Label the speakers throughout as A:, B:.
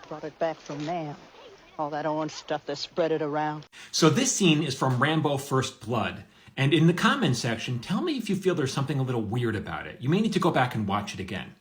A: Brought it back from Nam. All that orange stuff that spread it around.
B: So this scene is from Rambo First Blood. And in the comments section, tell me if you feel there's something a little weird about it. You may need to go back and watch it again.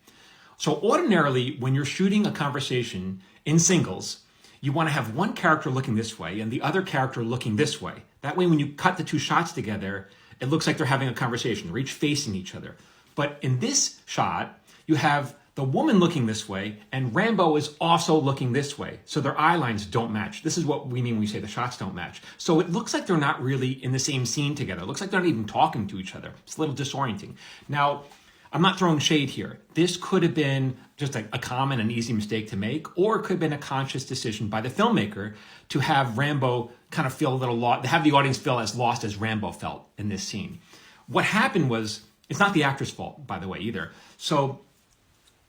B: So ordinarily, when you're shooting a conversation in singles, you want to have one character looking this way and the other character looking this way. That way, when you cut the two shots together, it looks like they're having a conversation. They're each facing each other. But in this shot, you have the woman looking this way and Rambo is also looking this way. So their eye lines don't match. This is what we mean when we say the shots don't match. So it looks like they're not really in the same scene together. It looks like they're not even talking to each other. It's a little disorienting. Now, I'm not throwing shade here. This could have been just a common and easy mistake to make, or it could have been a conscious decision by the filmmaker to have Rambo kind of feel a little lost, to have the audience feel as lost as Rambo felt in this scene. What happened was, it's not the actor's fault, by the way, either. So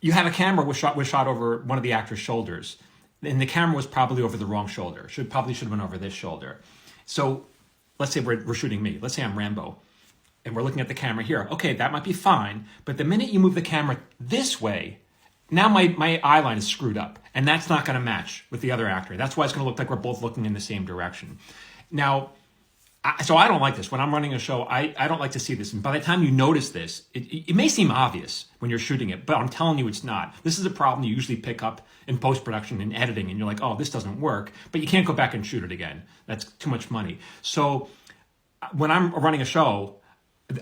B: you had a camera was shot over one of the actor's shoulders, and the camera was probably over the wrong shoulder. Probably should have been over this shoulder. So let's say we're shooting me. Let's say I'm Rambo. And we're looking at the camera here. Okay, that might be fine. But the minute you move the camera this way, now my eye line is screwed up. And that's not going to match with the other actor. That's why it's going to look like we're both looking in the same direction. Now, so I don't like this. When I'm running a show, I don't like to see this. And by the time you notice this, it may seem obvious when you're shooting it, but I'm telling you it's not. This is a problem you usually pick up in post-production and editing. And you're like, oh, this doesn't work. But you can't go back and shoot it again. That's too much money. So when I'm running a show,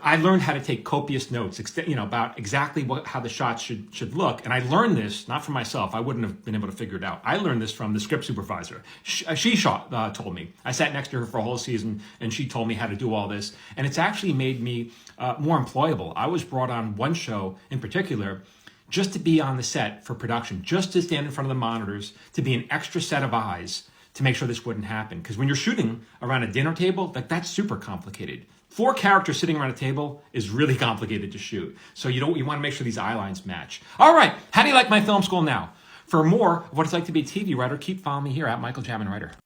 B: I learned how to take copious notes, about exactly how the shots should look. And I learned this, not from myself. I wouldn't have been able to figure it out. I learned this from the script supervisor. She told me. I sat next to her for a whole season, and she told me how to do all this. And it's actually made me more employable. I was brought on one show in particular just to be on the set for production, just to stand in front of the monitors, to be an extra set of eyes to make sure this wouldn't happen. Because when you're shooting around a dinner table, that's super complicated. 4 characters sitting around a table is really complicated to shoot. So you want to make sure these eye lines match. All right, how do you like my film school now? For more of what it's like to be a TV writer, keep following me here at Michael Jamin Writer.